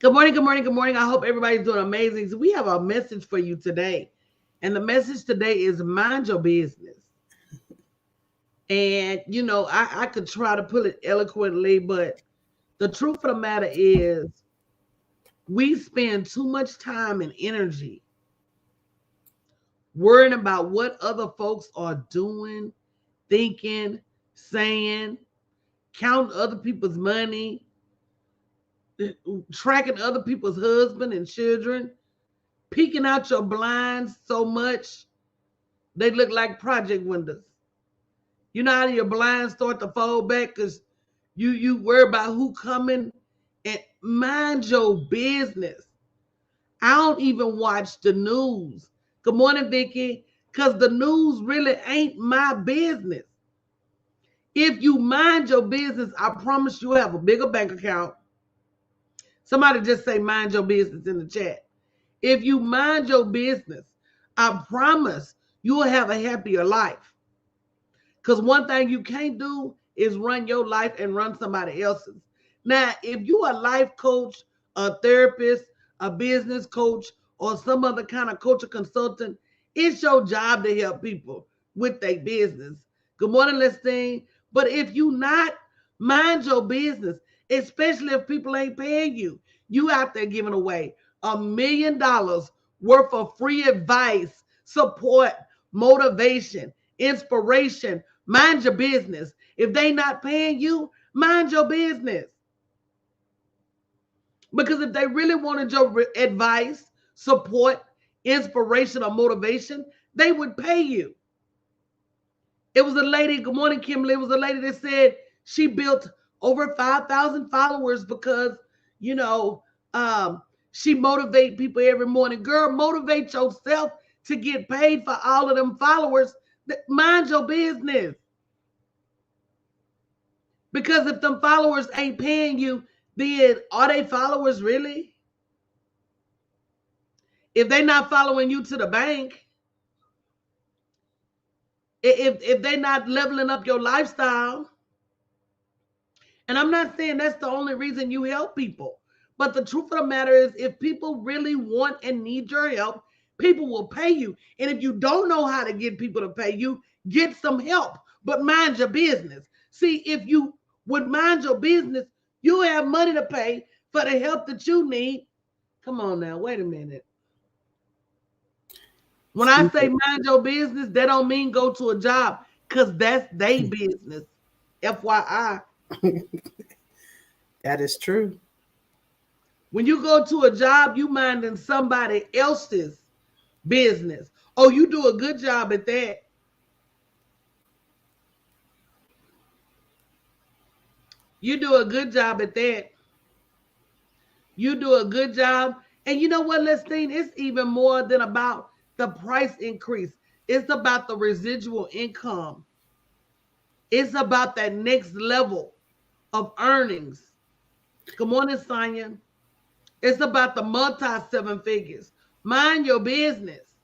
Good morning, good morning, good morning. I hope everybody's doing amazing. So we have a message for you today. And the message today is mind your business. And, I could try to put it eloquently, but the truth of the matter is we spend too much time and energy worrying about what other folks are doing, thinking, saying, counting other people's money, tracking other people's husband and children, peeking out your blinds so much they look like project windows. You know how your blinds start to fold back because you worry about who coming, and mind your business. I don't even watch the news. Good morning, Vicky. Because the news really ain't my business. If you mind your business, I promise you have a bigger bank account. Somebody just say mind your business in the chat. If you mind your business, I promise you will have a happier life. Because one thing you can't do is run your life and run somebody else's. Now, if you a life coach, a therapist, a business coach, or some other kind of coach or consultant, it's your job to help people with their business. Good morning, Listine. But if you not, mind your business, especially if people ain't paying you. You out there giving away $1 million worth of free advice, support, motivation, inspiration. Mind your business. If they not paying you, mind your business. Because if they really wanted your advice, support, inspiration, or motivation, they would pay you. It was a lady, good morning, Kimberly. It was a lady that said she built over 5,000 followers because, you know, she motivate people every morning. Girl, motivate yourself to get paid for all of them followers. Mind your business. Because if them followers ain't paying you, then are they followers really? If they not following you to the bank, if they not leveling up your lifestyle, and I'm not saying that's the only reason you help people, but the truth of the matter is if people really want and need your help, people will pay you. And if you don't know how to get people to pay you, get some help, but mind your business. See, if you would mind your business, you have money to pay for the help that you need. Come on now, wait a minute. When I say mind your business, that don't mean go to a job because that's their business. FYI. That is true. When you go to a job, you minding somebody else's business. Oh, you do a good job at that. You do a good job at that. You do a good job. And you know what, Lestine? It's even more than about the price increase. It's about the residual income. It's about that next level of earnings. Good morning, Sonia. It's about the multi seven figures. Mind your business.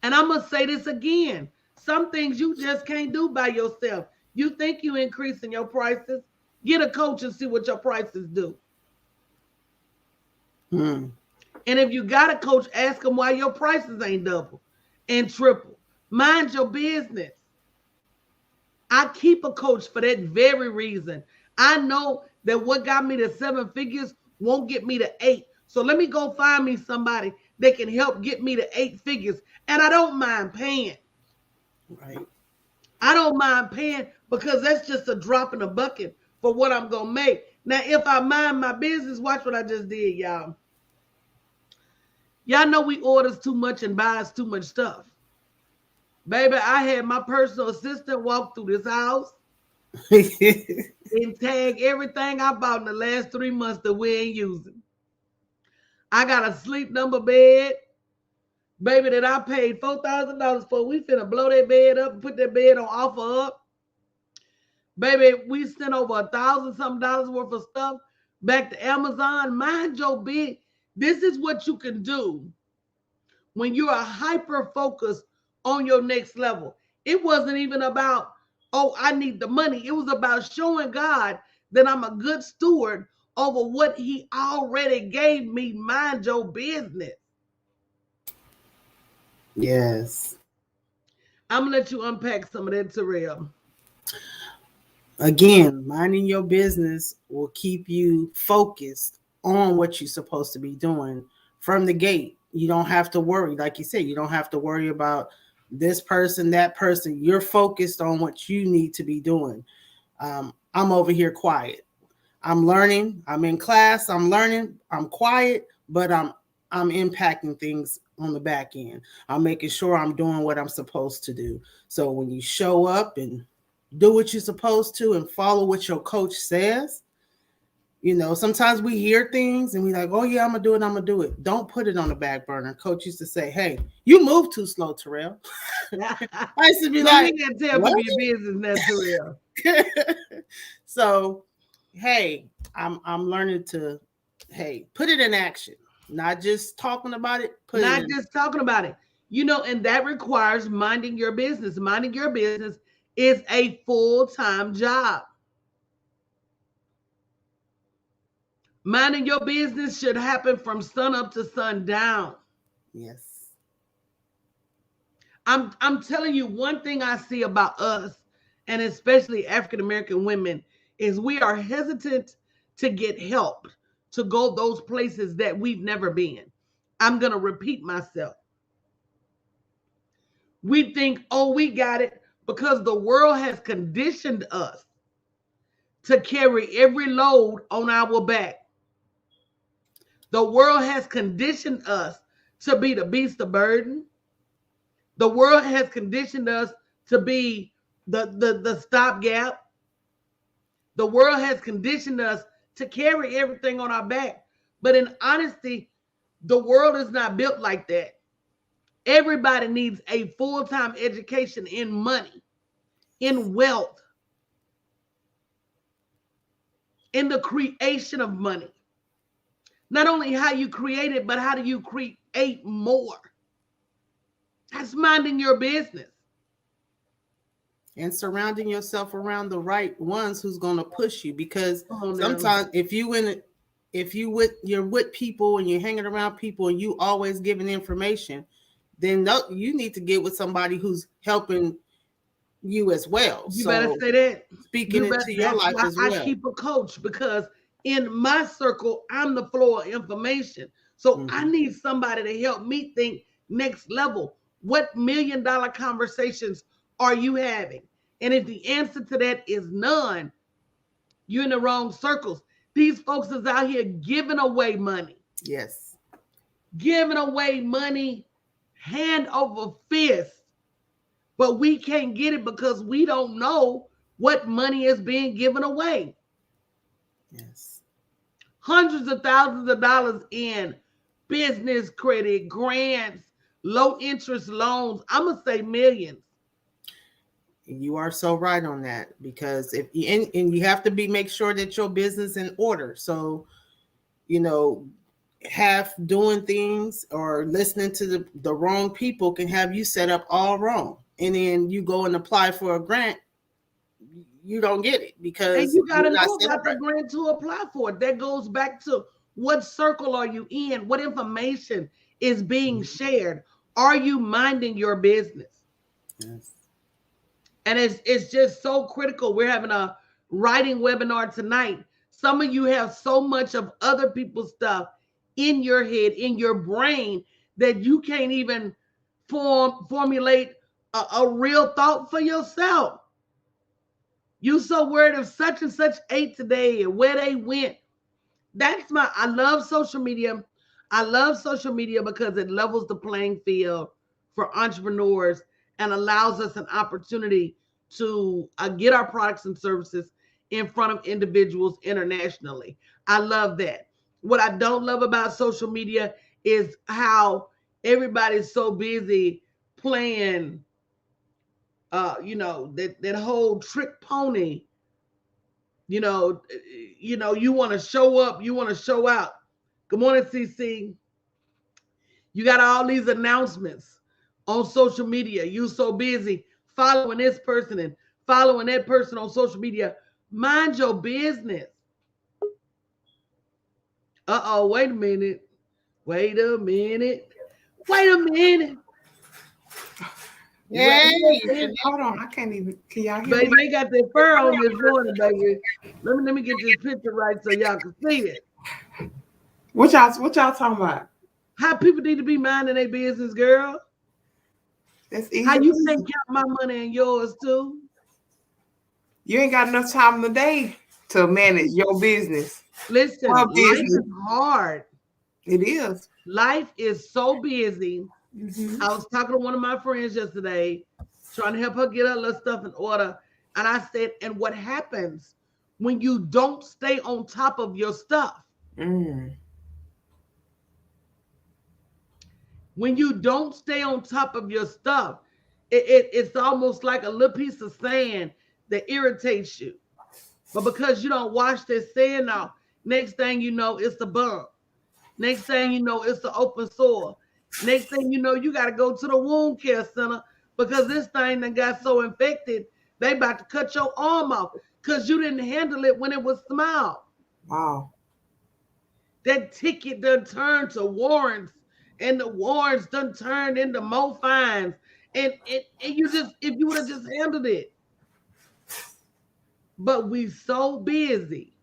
And I'm going to say this again. Some things you just can't do by yourself. You think you increasing your prices? Get a coach and see what your prices do. Hmm. And if you got a coach, ask them why your prices ain't double and triple. Mind your business. I keep a coach for that very reason. I know that what got me to seven figures won't get me to eight. So let me go find me somebody that can help get me to eight figures. And I don't mind paying. Right. I don't mind paying because that's just a drop in the bucket for what I'm going to make. Now, if I mind my business, watch what I just did, y'all. Y'all know we orders too much and buys too much stuff. Baby, I had my personal assistant walk through this house and tag everything I bought in the last 3 months that we ain't using. I got a sleep number bed, baby, that I paid $4,000 for. We finna blow that bed up and put that bed on offer up. Baby, we sent over $1,000 worth of stuff back to Amazon. Mind your big. This is what you can do when you are hyper focused on your next level. It wasn't even about, oh, I need the money. It was about showing God that I'm a good steward over what he already gave me. Mind your business. Yes. I'm gonna let you unpack some of that, Terrell. Again, minding your business will keep you focused on what you're supposed to be doing from the gate. You don't have to worry. Like you said, you don't have to worry about this person, that person. You're focused on what you need to be doing. I'm over here quiet. I'm learning. I'm in class. I'm learning. I'm quiet, but I'm impacting things on the back end. I'm making sure I'm doing what I'm supposed to do. So when you show up and do what you're supposed to and follow what your coach says, sometimes we hear things and we like, oh yeah, I'm gonna do it. I'm gonna do it. Don't put it on the back burner. Coach used to say, hey, you move too slow, Terrell. I used to be like, you can tell people your business now, Terrell. So, hey, I'm learning to, put it in action, not just talking about it. Not just talking about it, and that requires minding your business. Minding your business is a full-time job. Minding your business should happen from sun up to sundown. Yes. I'm telling you, one thing I see about us, and especially African American women, is we are hesitant to get help to go those places that we've never been. I'm going to repeat myself. We think, oh, we got it, because the world has conditioned us to carry every load on our back. The world has conditioned us to be the beast of burden. The world has conditioned us to be the stopgap. The world has conditioned us to carry everything on our back. But in honesty, the world is not built like that. Everybody needs a full-time education in money, in wealth, in the creation of money. Not only how you create it, but how do you create more? That's minding your business. And surrounding yourself around the right ones who's going to push you, because sometimes if you're with people and you're hanging around people and you always giving information, then you need to get with somebody who's helping you as well. You better say that. Speaking into your life as well. I keep a coach, because in my circle, I'm the flow of information. So I need somebody to help me think next level. What $1 million conversations are you having? And if the answer to that is none, you're in the wrong circles. These folks is out here giving away money. Yes. Giving away money hand over fist. But we can't get it because we don't know what money is being given away. Yes. Hundreds of thousands of dollars in business credit, grants, low interest loans. I'm going to say millions. You are so right on that, because if you, and you have to make sure that your business in order. So, half doing things or listening to the wrong people can have you set up all wrong. And then you go and apply for a grant, you don't get it, because and you got to know about the grant to apply for it. That goes back to what circle are you in? What information is being shared? Are you minding your business? Yes. And it's just so critical. We're having a writing webinar tonight. Some of you have so much of other people's stuff in your head, in your brain, that you can't even formulate a real thought for yourself. You so worried if such and such ate today and where they went. I love social media. I love social media because it levels the playing field for entrepreneurs and allows us an opportunity to get our products and services in front of individuals internationally. I love that. What I don't love about social media is how everybody's so busy playing, that whole trick pony. You want to show up, you want to show out. Good morning, CC. You got all these announcements on social media. You so busy following this person and following that person on social media. Mind your business. Uh-oh, wait a minute. Wait a minute. Wait a minute. Yeah. Hold on, I can't even. Can y'all hear Baby, me? they got their fur on this morning, baby. Let me get this picture right so y'all can see it. What y'all talking about? How people need to be minding their business, girl. That's easy. How you can't count my money and yours too? You ain't got enough time in the day to manage your business. Listen, Our life business. is hard. It is. Life is so busy. Mhm. I was talking to one of my friends yesterday, trying to help her get her little stuff in order. And I said, and what happens when you don't stay on top of your stuff? When you don't stay on top of your stuff, it's almost like a little piece of sand that irritates you. But because you don't wash that sand off, next thing you know, it's a bump. Next thing you know, it's an open sore. Next thing you know, you got to go to the wound care center because this thing that got so infected, they about to cut your arm off because you didn't handle it when it was small. Wow. That ticket done turned to warrants, and the warrants done turned into more fines. And you just, if you would have just handled it. But we so busy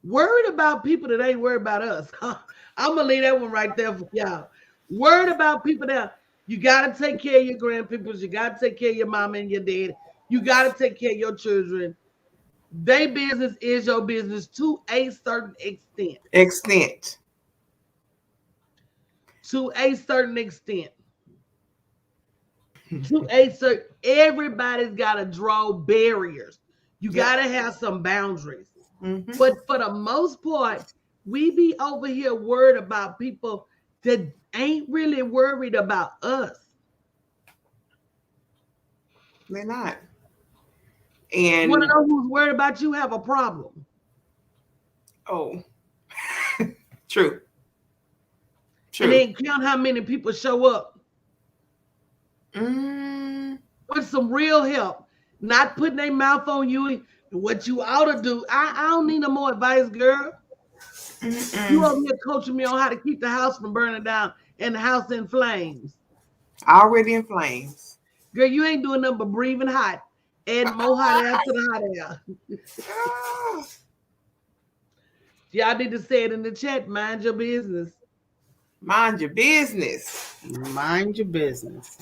worried about people that ain't worried about us. I'm gonna leave that one right there for y'all. Worried about people that you gotta take care of your grandpeoples, you gotta take care of your mama and your dad, you gotta take care of your children. Their business is your business to a certain extent. To a certain extent. To a certain, everybody's gotta draw barriers. You gotta have some boundaries. Mm-hmm. But for the most part, we be over here worried about people that ain't really worried about us. They're not. And One of those who's worried about you have a problem. Oh, true. And then count how many people show up with some real help, not putting their mouth on you and what you ought to do. I don't need no more advice, girl. You over here coaching me on how to keep the house from burning down and the house in flames. Already in flames. Girl, you ain't doing nothing but breathing hot. Add more hot air to the hot air. Y'all need to say it in the chat. Mind your business. Mind your business. Mind your business.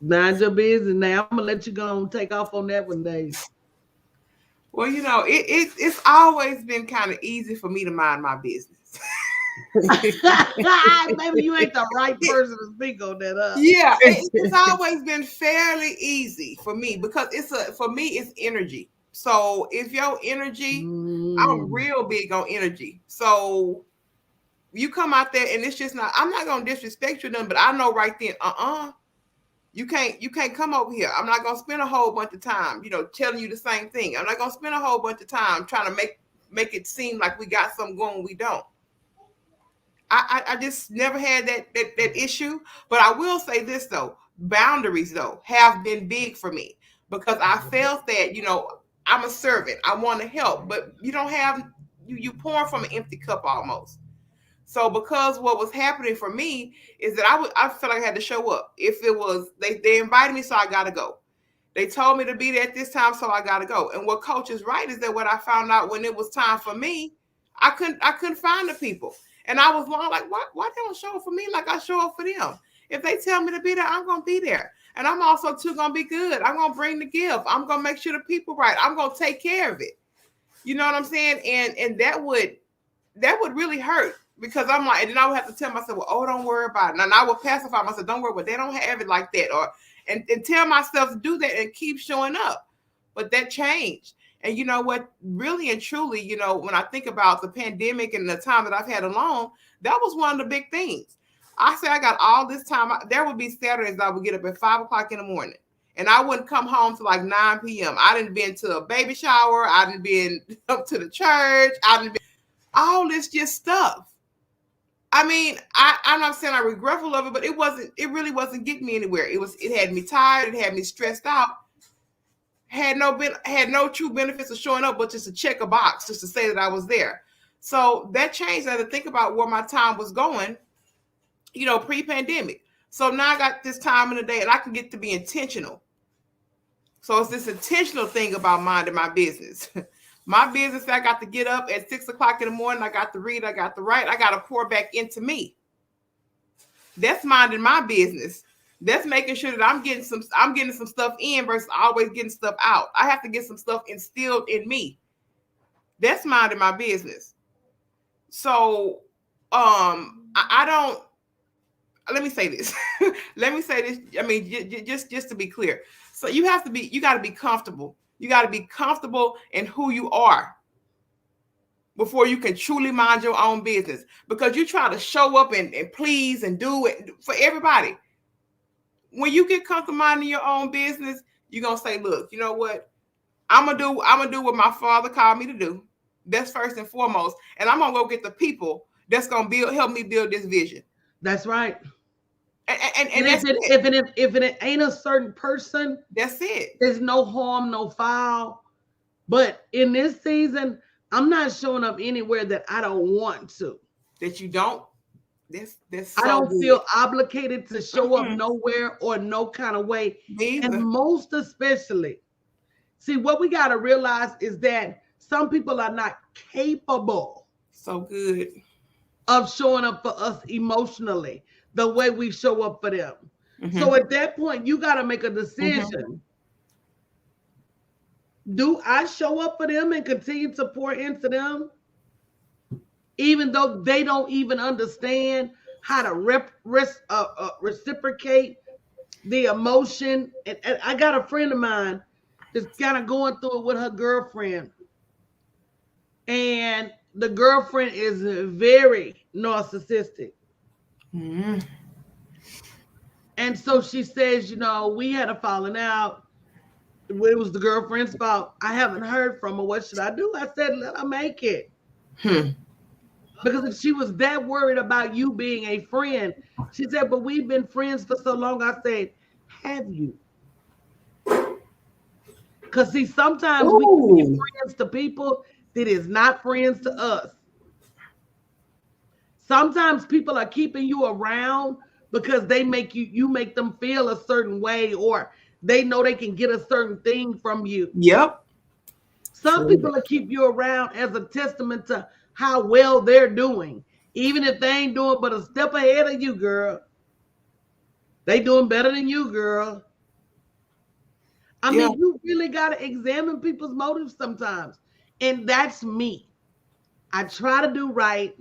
Mind your business. Now I'm gonna let you go and take off on that one, Dave. Well, you know, it's always been kind of easy for me to mind my business. Maybe you ain't the right person to speak on that. Yeah, it's always been fairly easy for me because for me it's energy. So if your energy, I'm real big on energy. So you come out there and it's just not. I'm not gonna disrespect you, but I know right then, you can't come over here. I'm not gonna spend a whole bunch of time, telling you the same thing. I'm not gonna spend a whole bunch of time trying to make it seem like we got something going. We don't. I just never had that issue. But I will say this though, boundaries though have been big for me because I felt that, I'm a servant. I want to help, but you don't have you pouring from an empty cup almost. So because what was happening for me is that I felt like I had to show up. If it was they invited me, so I gotta go. They told me to be there at this time, so I gotta go. And what Coach is right is that what I found out when it was time for me, I couldn't find the people. And I was long like, why they don't show up for me like I show up for them? If they tell me to be there, I'm gonna be there. And I'm also too gonna be good. I'm gonna bring the gift. I'm gonna make sure the people right. I'm gonna take care of it. You know what I'm saying? And that would really hurt. Because I'm like, and then I would have to tell myself, well, don't worry about it. And I would pacify myself, don't worry, but they don't have it like that. And tell myself to do that and keep showing up. But that changed. And you know what? Really and truly, when I think about the pandemic and the time that I've had alone, that was one of the big things. I say I got all this time. There would be Saturdays I would get up at 5 o'clock in the morning. And I wouldn't come home till like 9 p.m. I didn't been to a baby shower. I didn't been up to the church. I didn't been all this just stuff. I mean, I'm not saying I'm regretful of it, but it really wasn't getting me anywhere. It had me tired. It had me stressed out. had no true benefits of showing up, but just to check a box, just to say that I was there. So that changed. I had to think about where my time was going, pre-pandemic. So now I got this time in the day, and I can get to be intentional. So it's this intentional thing about minding my business. My business, I got to get up at 6 o'clock in the morning. I got to read. I got to write. I got to pour back into me. That's minding my business. That's making sure that I'm getting some stuff in versus always getting stuff out. I have to get some stuff instilled in me. That's minding my business. So, I don't. Let me say this. I mean, just to be clear. So you got to be comfortable. You got to be comfortable in who you are before you can truly mind your own business. Because you try to show up and please and do it for everybody. When you get comfortable minding your own business, you're gonna say, look, you know what? I'm gonna do what my father called me to do. That's first and foremost. And I'm gonna go get the people that's gonna help me build this vision. That's right. And that's if it ain't a certain person, that's it. There's no harm, no foul. But in this season, I'm not showing up anywhere that I don't want to. That you don't? That's so I don't good. feel obligated to show up nowhere or no kind of way. Neither. And most especially, see, what we got to realize is that some people are not capable. So good. Of showing up for us emotionally the way we show up for them. Mm-hmm. So at that point, you got to make a decision. Mm-hmm. Do I show up for them and continue to pour into them? Even though they don't even understand how to reciprocate the emotion. And I got a friend of mine that's kind of going through it with her girlfriend. And the girlfriend is very narcissistic. Mm-hmm. And so she says, we had a falling out. It was the girlfriend's fault. I haven't heard from her. What should I do? I said, let her make it. Because if she was that worried about you being a friend, she said, but we've been friends for so long. I said, have you? Because see, sometimes we can be friends to people that is not friends to us. Sometimes people are keeping you around because they make you make them feel a certain way, or they know they can get a certain thing from you. Yep. Some people will keep you around as a testament to how well they're doing, even if they ain't doing but a step ahead of you, girl. They doing better than you, girl. I mean, you really got to examine people's motives sometimes. And that's me. I try to do right.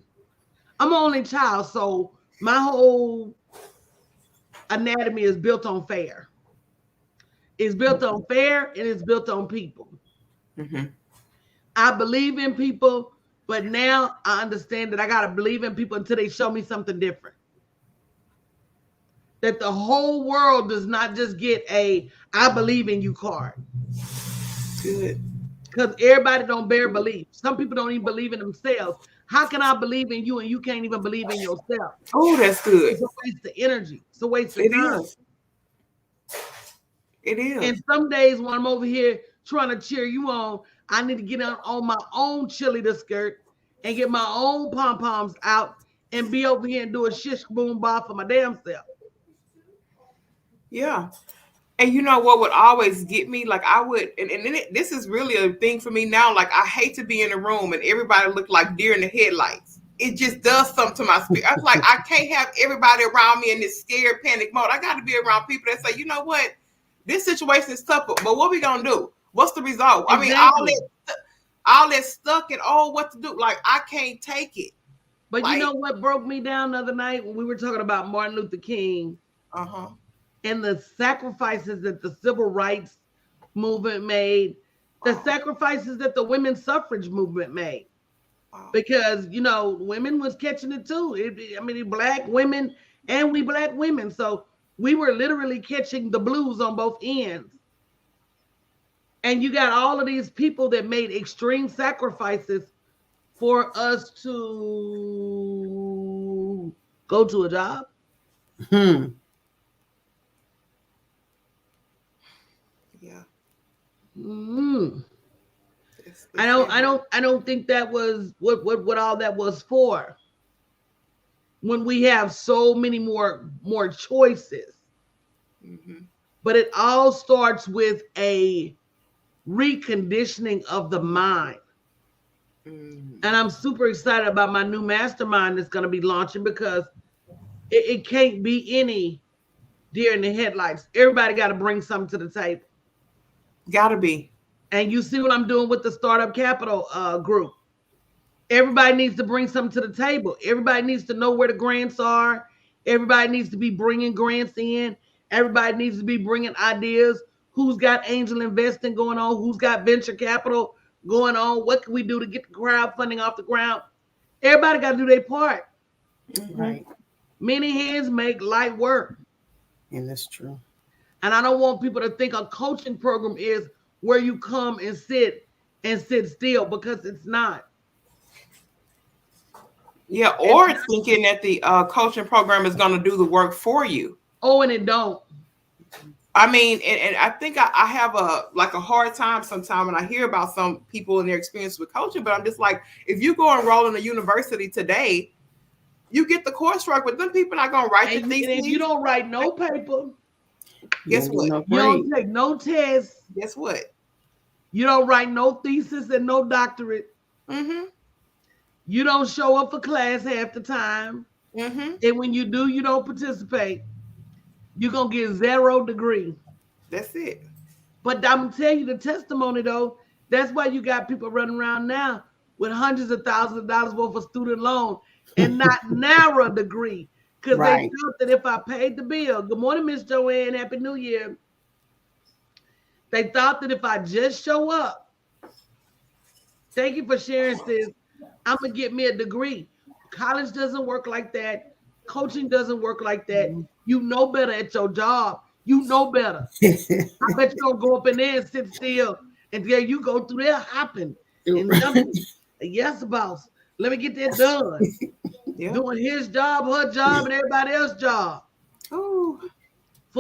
I'm an only child, so my whole anatomy is built on fair. It's built on fair and it's built on people. Mm-hmm. I believe in people, but now I understand that I got to believe in people until they show me something different. That the whole world does not just get a I believe in you card. Good. Because everybody don't bear belief. Some people don't even believe in themselves. How can I believe in you and you can't even believe in yourself? Oh, that's good. It's a waste of energy. It's a waste of time. It is. And some days when I'm over here trying to cheer you on, I need to get on my own cheerleader skirt and get my own pom-poms out and be over here and do a shish boom bar for my damn self. Yeah. And you know what would always get me? Like I would, and this is really a thing for me now. Like I hate to be in a room and everybody look like deer in the headlights. It just does something to my spirit. I was like, I can't have everybody around me in this scared panic mode. I got to be around people that say, you know what? This situation is tough, but what we going to do? What's the result? Exactly. I mean, all that stuck and what to do. Like I can't take it. But you know what broke me down the other night when we were talking about Martin Luther King? Uh-huh. And the sacrifices that the civil rights movement made, the sacrifices that the women's suffrage movement made. Because, women was catching it too. Black women and we black women. So we were literally catching the blues on both ends. And you got all of these people that made extreme sacrifices for us to go to a job. Mm. That's I don't think that was what all that was for. When we have so many more choices, Mm-hmm. but it all starts with a reconditioning of the mind. Mm. And I'm super excited about my new mastermind that's going to be launching because it can't be any deer in the headlights. Everybody got to bring something to the table. Gotta be. And you see what I'm doing with the Startup Capital group. Everybody needs to bring something to the table. Everybody needs to know where the grants are. Everybody needs to be bringing grants in. Everybody needs to be bringing ideas. Who's got angel investing going on? Who's got venture capital going on? What can we do to get the crowdfunding off the ground? Everybody got to do their part. Mm-hmm. Right. Many hands make light work. And that's true. And I don't want people to think a coaching program is where you come and sit still, because it's not. Yeah, or thinking that the coaching program is going to do the work for you. Oh, and it don't. I mean, and I think I have a hard time sometimes when I hear about some people and their experience with coaching, but I'm just like, if you go enroll in a university today, you get the coursework, but them people not going to write the thesis. And if you don't write no paper, guess what? No you don't take no tests. Guess what? You don't write no thesis and no doctorate. Mm-hmm. You don't show up for class half the time. Mm-hmm. And when you do, you don't participate. You're going to get 0 degree. That's it. But I'm going to tell you the testimony, though. That's why you got people running around now with hundreds of thousands of dollars worth of student loan and not narrow degree. Because they thought that if I paid the bill, good morning, Miss Joanne, Happy New Year. They thought that if I just show up, thank you for sharing, sis, I'm going to get me a degree. College doesn't work like that. Coaching doesn't work like that. You know better at your job. You know better. I bet you don't go up in there and sit still and there you go through there hopping and jumping. Yes, boss. Let me get that done. Yeah. Doing his job, her job, and everybody else's job. Ooh.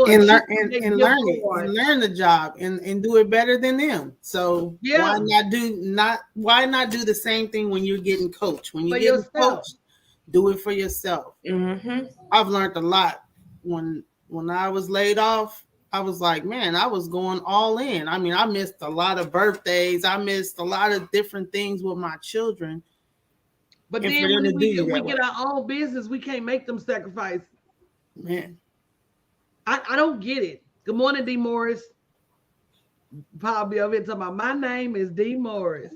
And learn the job and do it better than them. So why not do the same thing when you're getting coached? When you're getting coached, do it for yourself. Mm-hmm. I've learned a lot. When I was laid off, I was like, man, I was going all in. I mean, I missed a lot of birthdays. I missed a lot of different things with my children. But then when we get our own business, we can't make them sacrifice. Man. I don't get it. Good morning, D. Morris. Probably over here talking about my name is D. Morris.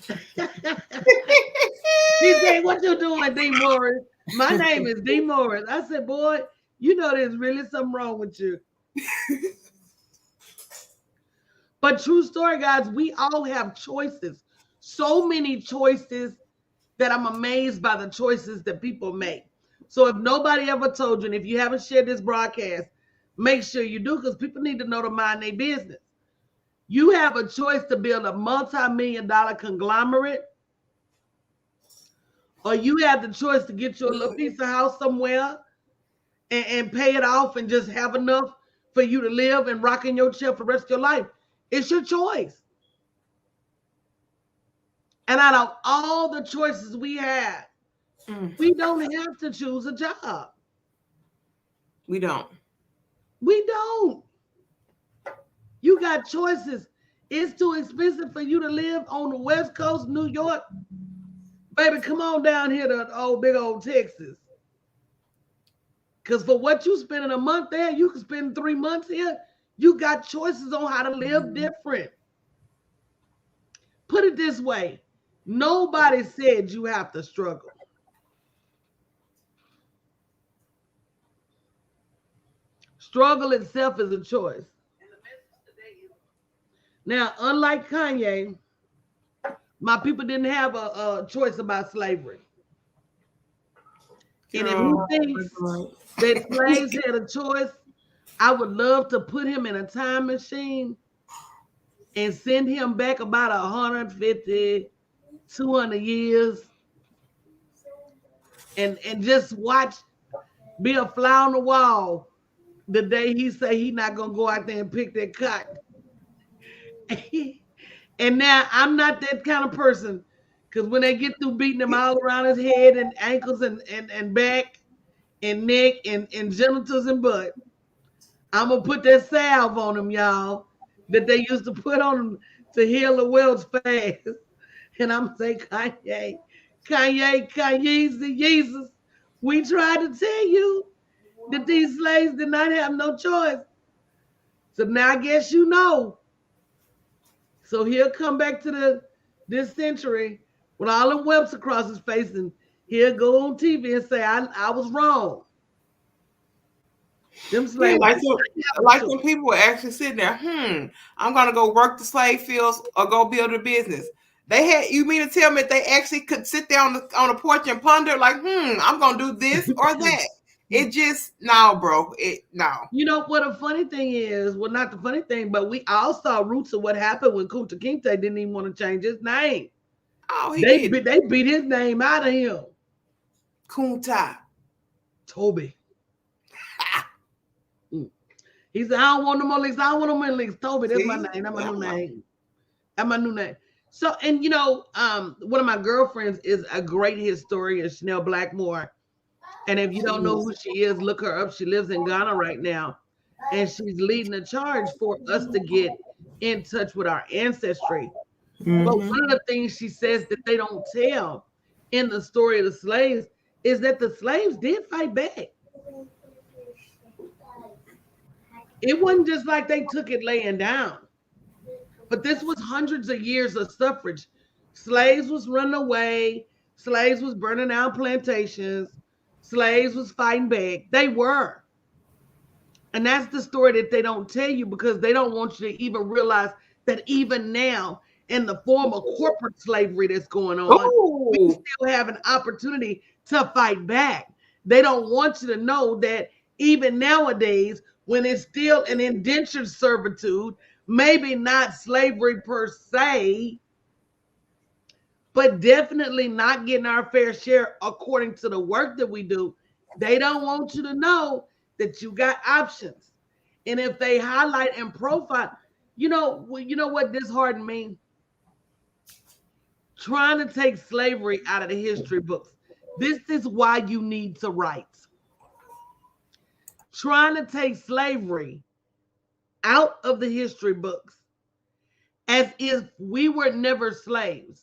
She said, what you doing, D. Morris? My name is D. Morris. I said, boy, you know there's really something wrong with you. But true story, guys, we all have choices. So many choices that I'm amazed by the choices that people make. So if nobody ever told you, and if you haven't shared this broadcast, make sure you do, because people need to know to mind their business. You have a choice to build a multi-million-dollar conglomerate, or you have the choice to get you a little piece of house somewhere and pay it off and just have enough for you to live and rock in your chair for the rest of your life. It's your choice. And out of all the choices we have, we don't have to choose a job. We don't. We don't. You got choices. It's too expensive for you to live on the West Coast, New York. Baby, come on down here to big old Texas. Because for what you spend in a month there, you can spend 3 months here. You got choices on how to live different. Put it this way. Nobody said you have to struggle. Struggle itself is a choice. Now, unlike Kanye, my people didn't have a choice about slavery. And if he thinks that slaves had a choice, I would love to put him in a time machine and send him back about 150, 200 years and just watch, be a fly on the wall the day he say he not gonna go out there and pick that cotton. And now I'm not that kind of person, because when they get through beating him all around his head and ankles and back and neck and genitals and butt, I'm gonna put that salve on him, y'all, that they used to put on him to heal the welts fast. And I'm gonna say, Kanye, Jesus, we tried to tell you that these slaves did not have no choice. So now I guess you know. So he'll come back to this century with all the whelps across his face, and he'll go on TV and say, I was wrong. Them slaves. Yeah, like some people were actually sitting there, I'm gonna go work the slave fields or go build a business. They had, you mean to tell me they actually could sit there on the porch and ponder, like, I'm gonna do this or that? It just, no, bro. No. You know what a funny thing is? Well, not the funny thing, but we all saw roots of what happened when Kunta Kinte didn't even want to change his name. Oh, they beat his name out of him. Kunta. Toby. He said, I don't want no more links. I don't want no more links. Toby, that's my name. That's my new name. That's my new name. So, and you know, one of my girlfriends is a great historian, Chanel Blackmore. And if you don't know who she is, look her up. She lives in Ghana right now. And she's leading a charge for us to get in touch with our ancestry. Mm-hmm. But one of the things she says that they don't tell in the story of the slaves is that the slaves did fight back. It wasn't just like they took it laying down. But this was hundreds of years of suffrage. Slaves was running away. Slaves was burning down plantations. Slaves was fighting back. They were. And that's the story that they don't tell you, because they don't want you to even realize that even now, in the form of corporate slavery that's going on, we still have an opportunity to fight back. They don't want you to know that even nowadays, when it's still an indentured servitude, maybe not slavery per se, but definitely not getting our fair share according to the work that we do, they don't want you to know that you got options. And if they highlight and profile, you know what disheartened me? Trying to take slavery out of the history books. This is why you need to write. Trying to take slavery out of the history books as if we were never slaves.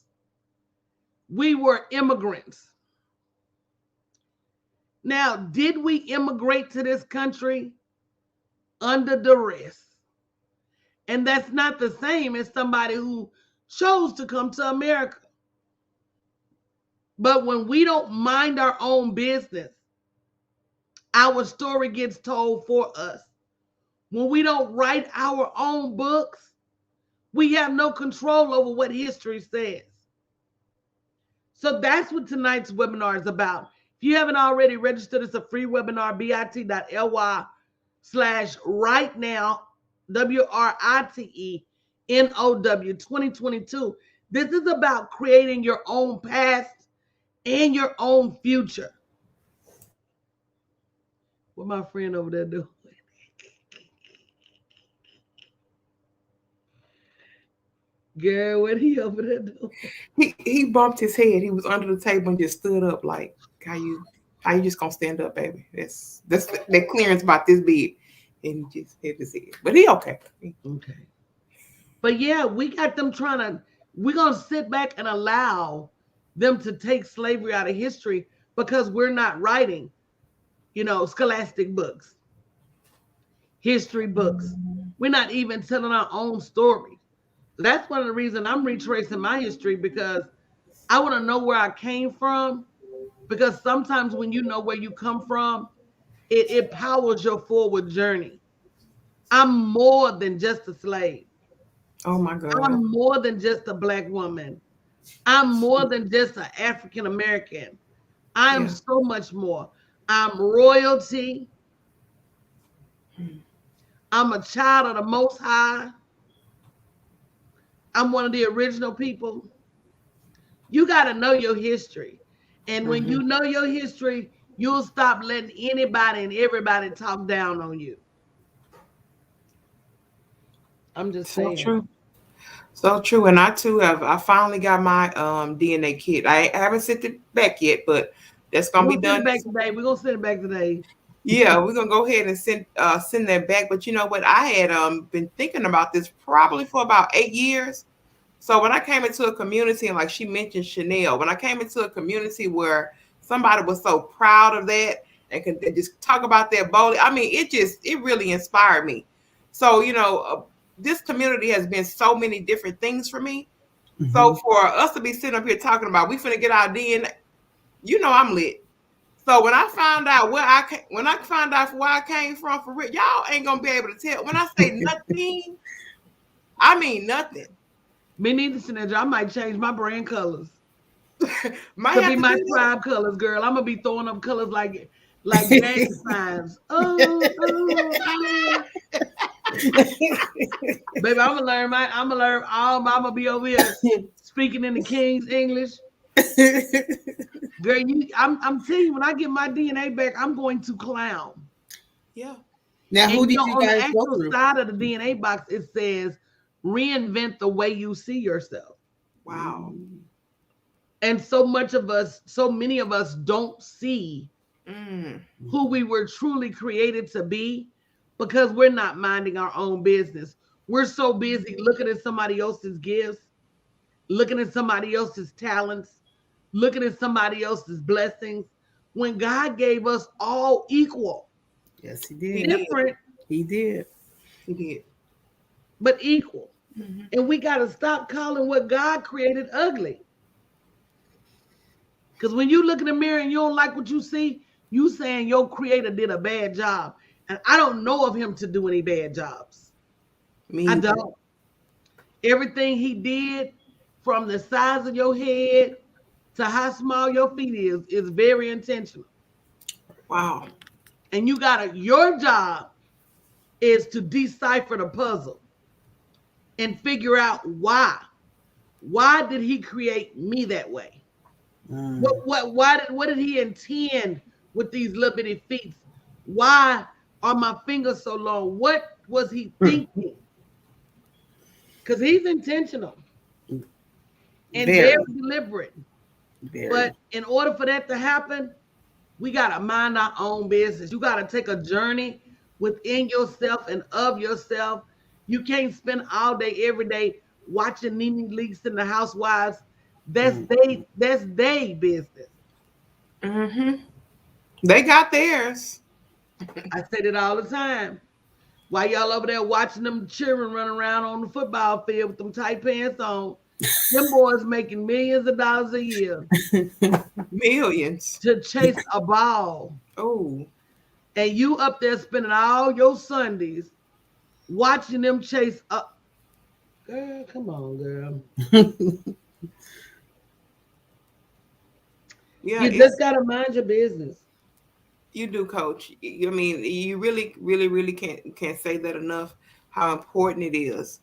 We were immigrants. Now, did we immigrate to this country under duress? And that's not the same as somebody who chose to come to America. But when we don't mind our own business, our story gets told for us. When we don't write our own books, we have no control over what history says. So that's what tonight's webinar is about. If you haven't already registered, it's a free webinar, bit.ly/right now, WRITENOW 2022. This is about creating your own past and your own future. What my friend over there doing? Girl, what he over there doing? He bumped his head. He was under the table and just stood up like, how you just gonna stand up, baby? That's that clearance about this big. And he just hit his head. But he okay. Okay. But yeah, we got them we're gonna sit back and allow them to take slavery out of history because we're not writing, scholastic books, history books. We're not even telling our own story. That's one of the reasons I'm retracing my history, because I want to know where I came from, because sometimes when you know where you come from, it powers your forward journey. I'm more than just a slave. Oh my God. I'm more than just a Black woman. I'm more than just an African American. I am so much more. I'm royalty. I'm a child of the Most High. I'm one of the original people. You got to know your history. And when you know your history, you'll stop letting anybody and everybody talk down on you. I'm just saying. So true. So true. And I too I finally got my DNA kit. I haven't sent it back yet, but that's gonna be done. We're gonna send it back today. Yeah, we're gonna go ahead and send that back. But you know what? I had been thinking about this probably for about 8 years. So when I came into a community, and like she mentioned Chanel, when I came into a community where somebody was so proud of that and could just talk about that boldly, I mean, it really inspired me. So, you know, this community has been so many different things for me. Mm-hmm. So for us to be sitting up here talking about we finna get our DNA, you know, I'm lit. So when I found out where I came from, for real, y'all ain't gonna be able to tell. When I say nothing, I mean nothing. Me neither, Sinedra. I might change my brand colors. Could be my tribe colors, girl. I'm gonna be throwing up colors like gang signs. Oh. Baby, I'm gonna be over here speaking in the King's English. Girl, I'm telling you, when I get my DNA back, I'm going to clown. Yeah. Now, who did you guys go through? On the actual side of the DNA box, it says, reinvent the way you see yourself. Wow. And so many of us don't see who we were truly created to be because we're not minding our own business. We're so busy looking at somebody else's gifts, looking at somebody else's talents, looking at somebody else's blessings, when God gave us all equal. Yes, he did. Different. He did. But equal. Mm-hmm. And we got to stop calling what God created ugly. Because when you look in the mirror and you don't like what you see, you saying your creator did a bad job. And I don't know of him to do any bad jobs. I don't. Everything he did, from the size of your head to how small your feet is very intentional. Wow. And your job is to decipher the puzzle and figure out why. Why did he create me that way? What did he intend with these little bitty feet? Why are my fingers so long? What was he thinking? Because he's intentional and very deliberate. But in order for that to happen, we got to mind our own business. You got to take a journey within yourself and of yourself. You can't spend all day, every day watching Nene Leakes and the Housewives. That's they business. Mm-hmm. They got theirs. I say that all the time. While y'all over there watching them children run around on the football field with them tight pants on, them boys making millions of dollars a year. Millions. To chase a ball. Oh. And you up there spending all your Sundays watching them chase up. Girl, come on, girl. Yeah, you just gotta mind your business. You do, Coach. I mean, you really, really, really can't say that enough. How important it is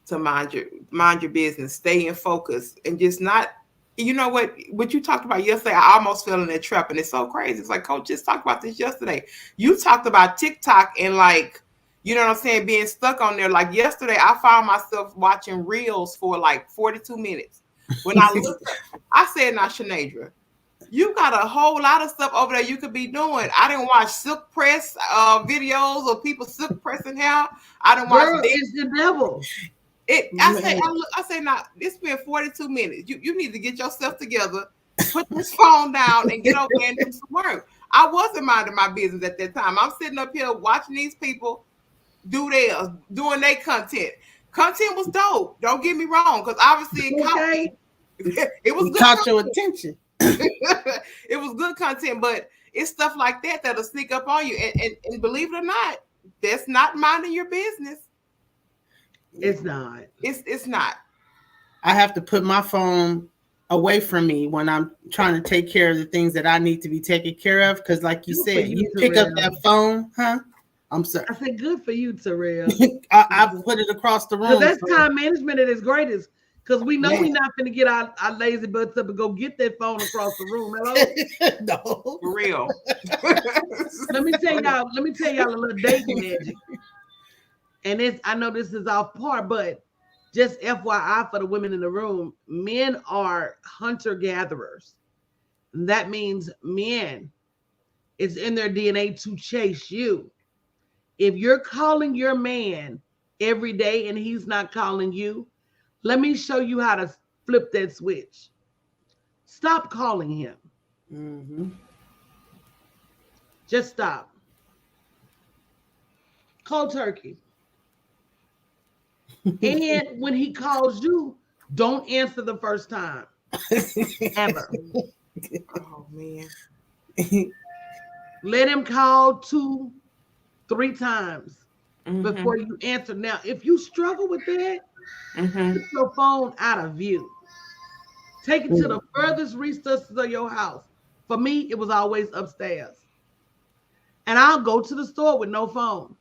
to mind your business, stay in focus, and just not. You know what you talked about yesterday? I almost fell in that trap, and it's so crazy. It's like, Coach just talked about this yesterday. You talked about TikTok and like, you know what I'm saying, being stuck on there. Like yesterday, I found myself watching reels for like 42 minutes. When I looked, I said, "Now, Shanadra, you got a whole lot of stuff over there you could be doing." I didn't watch silk press videos of people silk pressing hair. I didn't watch. It's the devil. I say, now it's been 42 minutes. You need to get yourself together, put this phone down, and get over there and do some work. I wasn't minding my business at that time. I'm sitting up here watching these people do theirs, doing their content. Content was dope. Don't get me wrong, because obviously it was good. Caught your attention. It was good content, but it's stuff like that that'll sneak up on you. And believe it or not, that's not minding your business. It's not. It's not. I have to put my phone away from me when I'm trying to take care of the things that I need to be taken care of. Because, like you said, you pick up that phone, huh? I'm sorry. I said, good for you, Terrell. I put it across the room. That's time management at its greatest. Because we know we're not going to get our lazy butts up and go get that phone across the room. Hello? No. For real. Let me tell y'all a little dating magic. And I know this is off part, but Just FYI for the women in the room, men are hunter-gatherers. That means men, it's in their DNA to chase you. If you're calling your man every day and he's not calling you, let me show you how to flip that switch. Stop calling him. Mm-hmm. Just stop. Cold turkey. And when he calls you, don't answer the first time. Ever. Oh man. Let him call 2-3 times Mhm. before you answer. Now, if you struggle with that, Mhm. put your phone out of view. Take it to the furthest recesses of your house. For me, it was always upstairs. And I'll go to the store with no phone.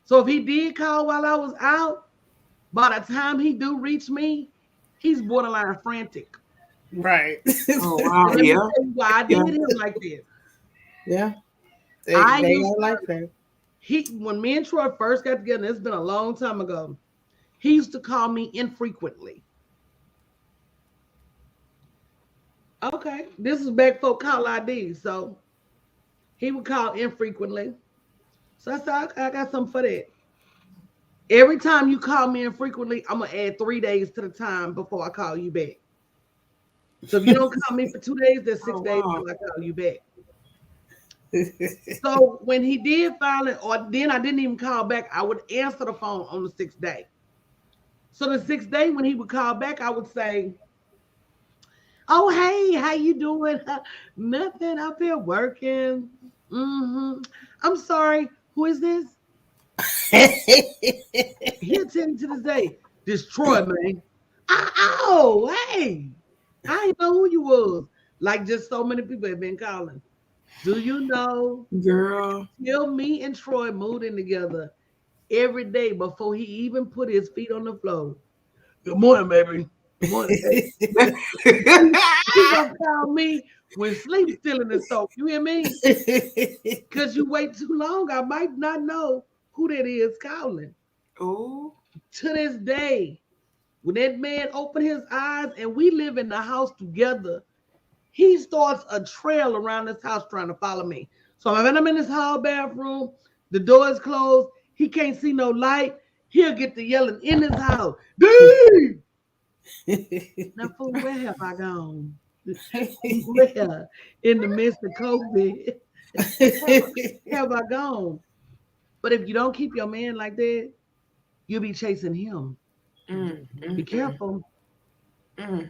So if he did call while I was out, by the time he do reach me, he's borderline frantic. Right. Oh wow. Let me Yeah. tell you why I did him like this. Yeah. They I used don't like that. When me and Troy first got together, it's been a long time ago, he used to call me infrequently. Okay, this is back for call ID, so he would call infrequently. So I said, I got something for that. Every time you call me infrequently, I'm gonna add 3 days to the time before I call you back. So if you don't call me for 2 days, there's 6 days until I call you back. So when he did finally, or then I didn't even call back, I would answer the phone on the 6th day. So the 6th day when he would call back, I would say, "Oh, hey, how you doing?" "Nothing, up here working." "I'm sorry, who is this?" He'll tell you to this day, "This Troy, man." Oh, hey, I didn't know who you was. Like just so many people have been calling. Do you know? Girl. Till me and Troy moved in together every day before he even put his feet on the floor. "Good morning, baby. Good morning, baby." He gonna call me when sleep still in his throat. You hear me? Because you wait too long, I might not know who that is calling. Oh. To this day, when that man opened his eyes and we live in the house together, he starts a trail around this house trying to follow me. So when I'm in this hall bathroom, the door is closed, he can't see no light, he'll get to yelling in his house, "Dave!" Now, fool, where have I gone? Where? In the midst of COVID, have I gone? But if you don't keep your man like that, you'll be chasing him. Be careful.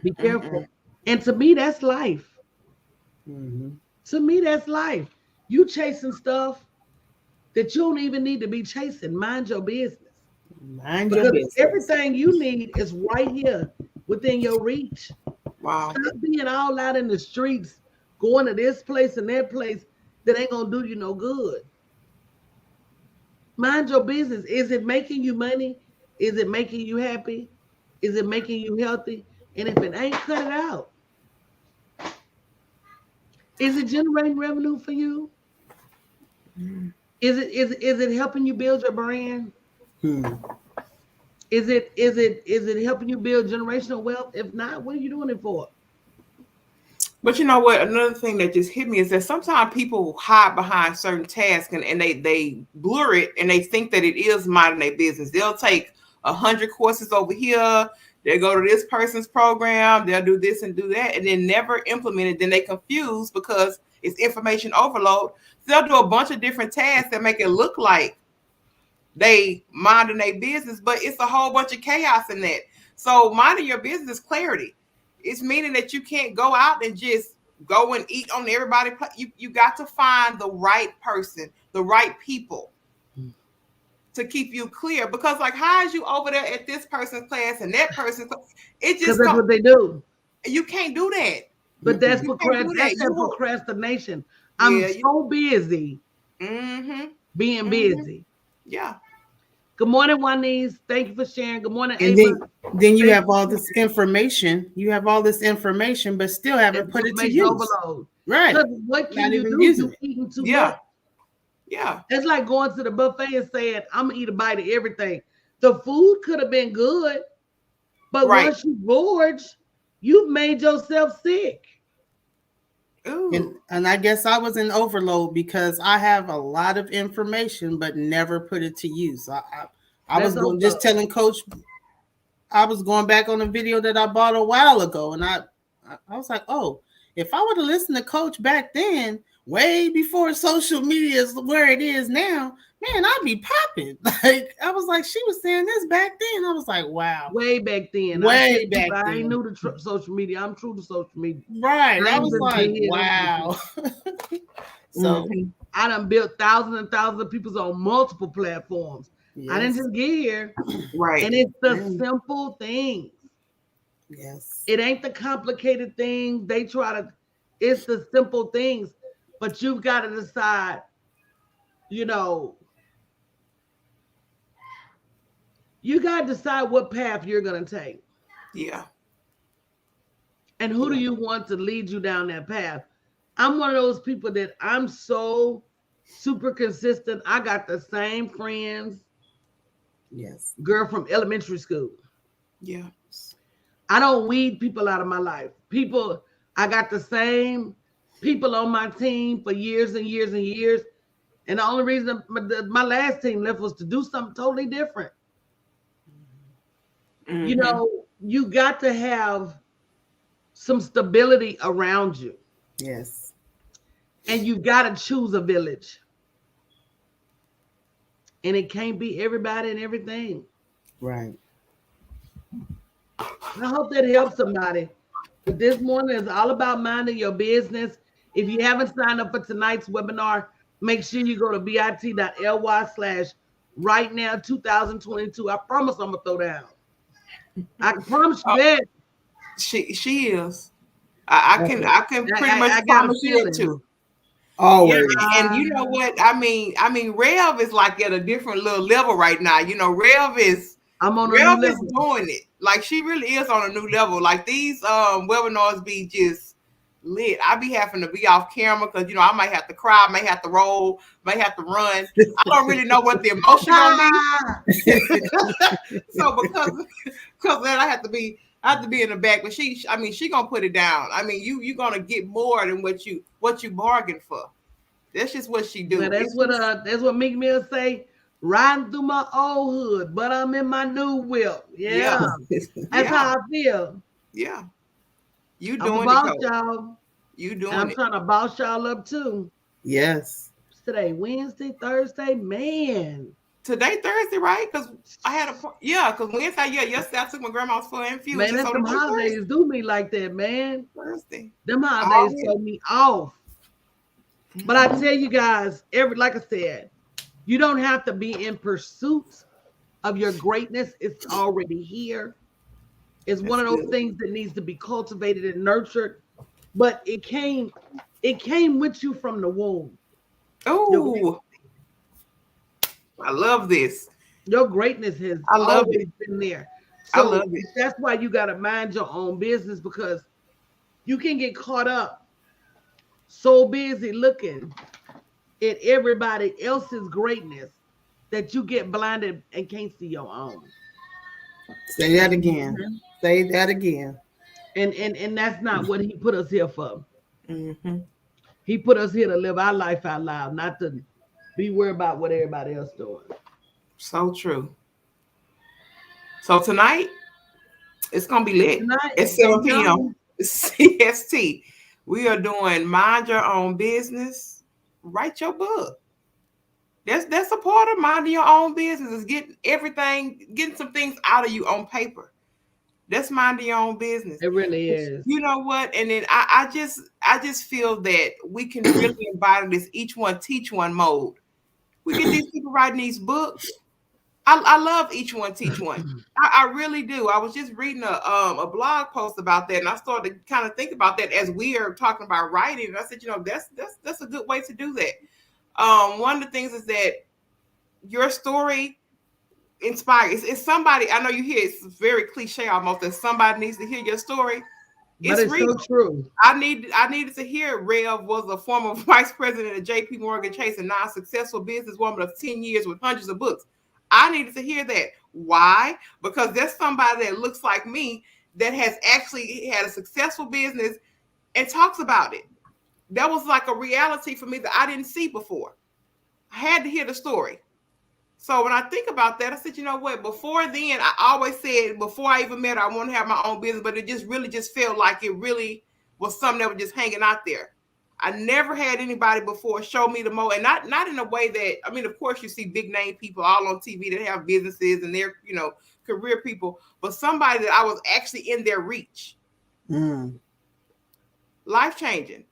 Be careful. And to me, that's life. To me, that's life. You chasing stuff that you don't even need to be chasing. Mind your business. Mind your Because business. everything you need is right here within your reach. Wow. Stop being all out in the streets, going to this place and that place that ain't gonna do you no good. Mind your business. Is it making you money? Is it making you happy? Is it making you healthy? And if it ain't, cut it out. Is it generating revenue for you? Is it helping you build your brand? Is it helping you build generational wealth? If not, what are you doing it for? But you know what? Another thing that just hit me is that sometimes people hide behind certain tasks and they blur it and they think that it is minding their business. They'll take 100 courses over here. They'll go to this person's program. They'll do this and do that and then never implement it. Then they confuse because it's information overload. So they'll do a bunch of different tasks that make it look like they minding their business, but it's a whole bunch of chaos in that. So minding your business clarity. It's meaning that you can't go out and just go and eat on everybody. You got to find the right person, the right people to keep you clear. Because like, how is you over there at this person's class and that person's class? It just that's what they do. You can't do that. But that's procrastination. I'm so busy being busy. Yeah. Good morning, Juanice. Thank you for sharing. Good morning, and Ava. Then you have all this information. You have all this information, but still haven't put it to use. Overload. Right. What can you do? You eating too much. Yeah. It's like going to the buffet and saying, "I'm gonna eat a bite of everything." The food could have been good, But Right. once you gorge, you've made yourself sick. Ooh. And I guess I was in overload because I have a lot of information, but never put it to use. I was That's going, just okay. telling Coach, I was going back on a video that I bought a while ago, and I was like, oh, if I would have listened to Coach back then, way before social media is where it is now, man, I'd be popping. Like I was like, she was saying this back then. I was like, wow, Way back then. way back I ain't then. new to social media. I'm true to social media. Right. I ain't was been like, 10 years. wow. So Mhm. I done built thousands and thousands of people on multiple platforms. I didn't yes, just get here. Right. And it's the Mm. simple things. yes, It ain't the complicated things. They try to, it's the simple things. But you've got to decide, you know, you got to decide what path you're going to take. Yeah. And who do Yeah. you want to lead you down that path? I'm one of those people that I'm so super consistent. I got the same friends, yes, girl, from elementary school. Yeah. I don't weed people out of my life. People, I got the same people on my team for years and years and years. And the only reason my last team left was to do something totally different. Mhm. You know, you got to have some stability around you. yes. And you got to choose a village. And it can't be everybody and everything. Right. I hope that helps somebody. But this morning is all about minding your business. If you haven't signed up for tonight's webinar, make sure you go to bit.ly/right now 2022. I promise I'm gonna throw down. I can promise you that. She is. I can pretty much I got a promise you that feeling. too. Always. Yeah, and you know what? I mean, Rev is like at a different little level right now. You know, Rev is I'm on a new is level. doing it. Like she really is on a new level. Like these webinars be just lit. I be having to be off camera because you know I might have to cry, might have to roll, might have to run. I don't really know what the emotion gonna be. So because of that, I have to be in the back. But she gonna put it down. I mean, you gonna get more than what you bargained for. That's just what she do. Well, that's what Meek Mill say. Riding through my old hood, but I'm in my new whip. Yeah, that's how I feel. Yeah. You I'm doing about it, y'all. you doing I'm it. trying to boss y'all up too. Yes. What's today? Wednesday, Thursday, man. Today Thursday, right? Because I had because Wednesday, yesterday I took my grandma's for infusion. Man, that's So them today holidays do me like that, man. Thursday. Them holidays throw me off. But I tell you guys, like I said, you don't have to be in pursuit of your greatness. It's already here. It's one of those things that needs to be cultivated and nurtured. But it came with you from the womb. Oh, I love this. Your greatness has always been there. I So love it. that's why you got to mind your own business, because you can get caught up so busy looking at everybody else's greatness that you get blinded and can't see your own. Say that again. Say that again. And that's not what he put us here for. Mm-hmm. He put us here to live our life out loud, not to be worried about what everybody else doing. So true. So tonight, it's gonna be lit. Tonight, At 7 p.m. CST. We are doing Mind Your Own Business. Write your book. That's a part of minding your own business, is getting some things out of you on paper. That's minding your own business. It really is. You know what? And then I just feel that we can really embody this each one teach one mode. We get these people writing these books. I love each one teach one. I really do. I was just reading a blog post about that, and I started to kind of think about that as we are talking about writing. And I said, you know, that's a good way to do that. One of the things is that your story inspires. It's somebody. I know you hear it's very cliche almost that somebody needs to hear your story. But it's real. so true. I needed to hear Rev was a former vice president of JP Morgan Chase and now successful businesswoman of 10 years with hundreds of books. I needed to hear that. Why? Because there's somebody that looks like me that has actually had a successful business and talks about it. That was like a reality for me that I didn't see before. I had to hear the story. So when I think about that, I said, you know what? Before then, I always said, before I even met her, I want to have my own business, but it just really just felt like it really was something that was just hanging out there. I never had anybody before show me the mo, and not in a way that, I mean, of course you see big name people all on TV that have businesses and they're, you know, career people, but somebody that I was actually in their reach. Life changing.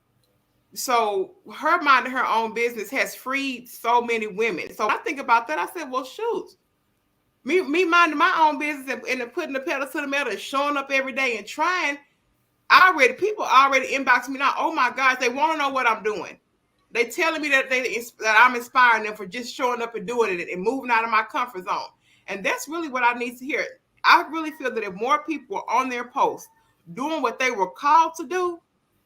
So her minding her own business has freed so many women. So when I think about that, I said, well, shoot, me minding my own business and putting the pedal to the metal and showing up every day and trying. People already inbox me now. Oh my gosh, they want to know what I'm doing. They telling me that I'm inspiring them for just showing up and doing it and moving out of my comfort zone. And that's really what I need to hear. I really feel that if more people are on their posts doing what they were called to do,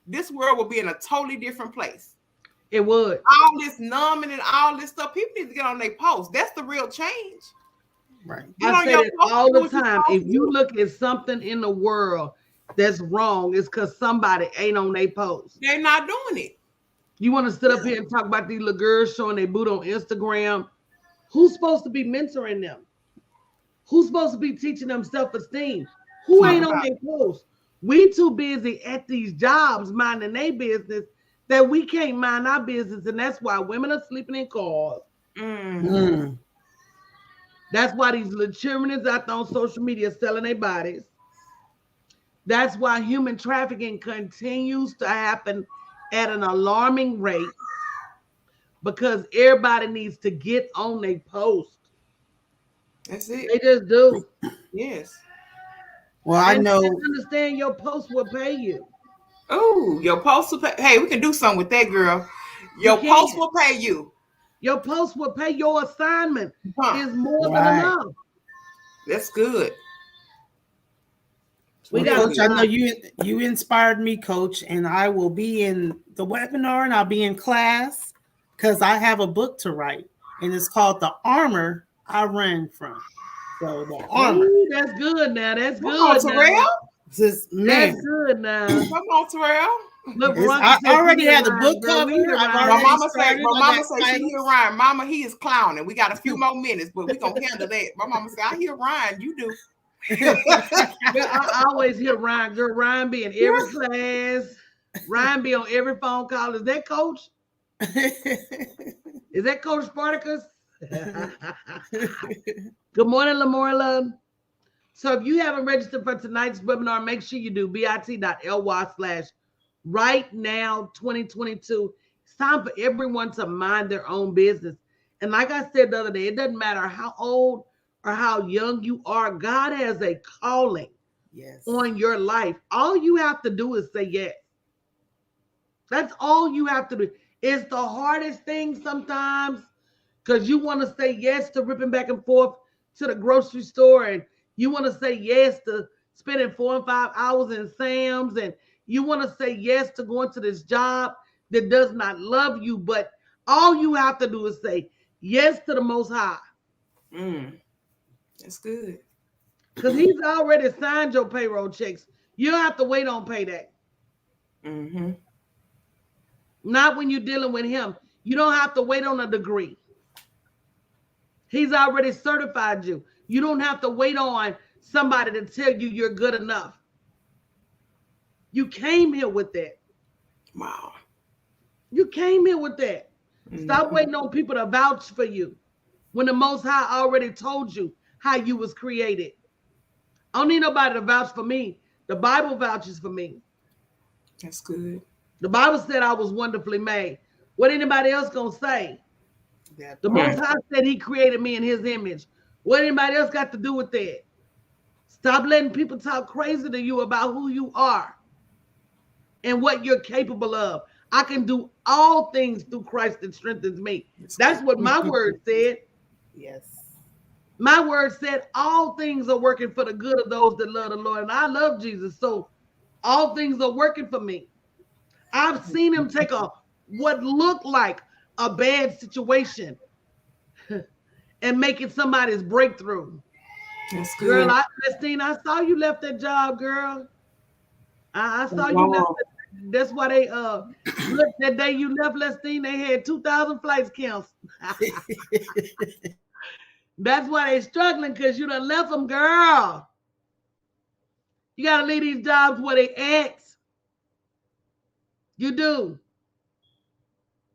this world will be in a totally different place. It would. All this numbing and all this stuff, people need to get on their posts. That's the real change. Right. I say it all the time. If you look at something in the world that's wrong, it's because somebody ain't on their post. They're not doing it. You want to sit up here and talk about these little girls showing their boot on Instagram? Who's supposed to be mentoring them? Who's supposed to be teaching them self-esteem? Who ain't on their post? We too busy at these jobs minding their business that we can't mind our business, and that's why women are sleeping in cars. That's why these little children is out there on social media selling their bodies. That's why human trafficking continues to happen at an alarming rate, because everybody needs to get on their post. That's it. They just do. Yes. Well, I know. Understand your post will pay you. Oh, your post will pay. Hey, we can do something with that, girl. Your post will pay you. Your post will pay. Your assignment is more than enough. That's good. Coach, I know you inspired me, Coach, and I will be in the webinar and I'll be in class because I have a book to write, and it's called The Armor I Ran From. So the armor. Ooh, that's good now. That's good. Come on, Terrell. That's good now. Come on, Terrell. Look, I already had the book cover. My mama said she hear Ryan. Mama, he is clowning. We got a few more minutes, but we gonna handle that. My mama said, I hear Ryan. You do. I always hear Ryan. Girl, Ryan be in every class. Ryan be on every phone call. Is that Coach? Is that Coach Spartacus? Good morning, Lamorla. So if you haven't registered for tonight's webinar, make sure you do bit.ly/rightnow2022. It's time for everyone to mind their own business. And like I said the other day, it doesn't matter how old or how young you are. God has a calling on your life. All you have to do is say yes. That's all you have to do. It's the hardest thing sometimes, because you want to say yes to ripping back and forth to the grocery store, and you want to say yes to spending 4 and 5 hours in Sam's, and you want to say yes to going to this job that does not love you, but all you have to do is say yes to the Most High. That's good. Because he's already signed your payroll checks. You don't have to wait on payday. Not when you're dealing with him. You don't have to wait on a degree. He's already certified you. You don't have to wait on somebody to tell you you're good enough. You came here with that. Wow. You came here with that. Stop waiting on people to vouch for you when the Most High already told you how you was created. I don't need nobody to vouch for me. The Bible vouches for me. That's good. The Bible said I was wonderfully made. What anybody else gonna say? The Most High said he created me in his image. What anybody else got to do with that? Stop letting people talk crazy to you about who you are and what you're capable of. I can do all things through Christ that strengthens me. That's what my word said. Yes. My word said all things are working for the good of those that love the Lord. And I love Jesus. So all things are working for me. I've seen him take what looked like a bad situation and make it somebody's breakthrough. That's Girl, good. Christine, I saw you left that job, girl. I saw you Wow. left. That's why they look, that day you left, Lestine, they had 2,000 flights canceled. That's why they struggling, because you done left them, girl. You gotta leave these jobs where they at. You do.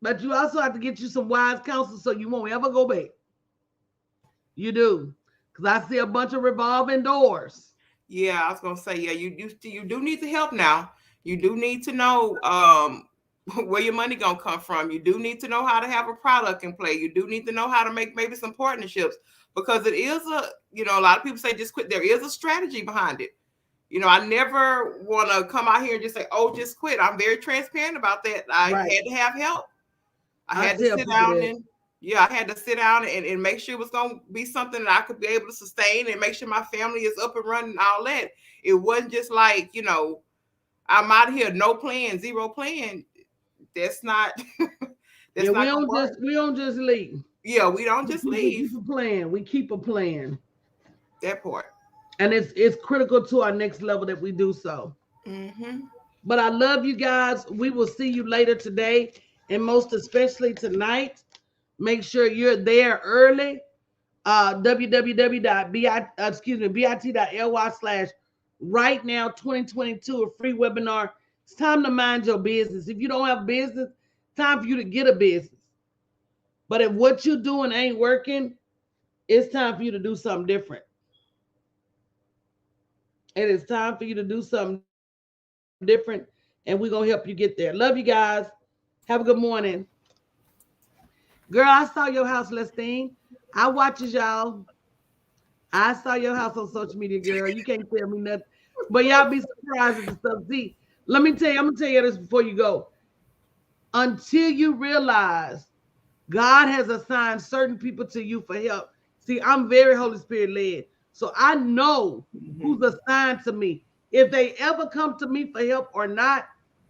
But you also have to get you some wise counsel so you won't ever go back. You do. Because I see a bunch of revolving doors. Yeah, I was gonna say, yeah, you do need the help now. You do need to know where your money gonna come from. You do need to know how to have a product in play. You do need to know how to make maybe some partnerships, because it is a lot of people say just quit. There is a strategy behind it. I never want to come out here and just say, oh, just quit. I'm very transparent about that. I Right. had to have help. I had to tell sit people down that. and I had to sit down and make sure it was going to be something that I could be able to sustain and make sure my family is up and running and all that. It wasn't just like, I'm out here, no plan, zero plan. That's not, that's Yeah, not gonna work. we don't just leave. Yeah, we don't just We leave. keep a plan. We keep a plan. That part. And it's critical to our next level that we do so. Mm-hmm. But I love you guys. We will see you later today, and most especially tonight. Make sure you're there early. www.bit.ly/right now 2022, a free webinar. It's time to mind your business. If you don't have a business, time for you to get a business. But if what you're doing ain't working, it's time for you to do something different. It is time for you to do something different, and we're gonna help you get there. Love you guys. Have a good morning. Girl, I saw your house, Lestine. I watches y'all. I saw your house on social media, girl. You can't tell me nothing. But y'all be surprised at the stuff. See, let me tell you, I'm gonna tell you this before you go. Until you realize God has assigned certain people to you for help. See, I'm very Holy Spirit led. So I know who's assigned to me. If they ever come to me for help or not,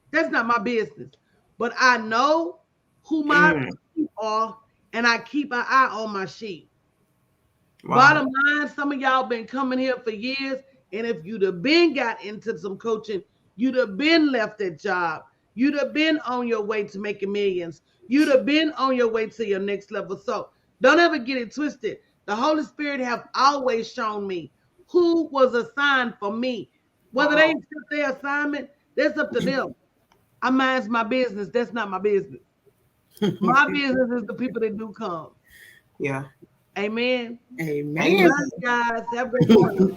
that's not my business. But I know who my sheep are, and I keep an eye on my sheep. Wow. Bottom line, some of y'all been coming here for years, and if you'd have been got into some coaching, you'd have been left that job. You'd have been on your way to making millions. You'd have been on your way to your next level. So don't ever get it twisted. The Holy Spirit have always shown me who was assigned for me. Whether they accept their assignment, that's up to them. I mind my business. That's not my business. My business is the people that do come. Yeah. Amen. Amen. Guys, have a great morning.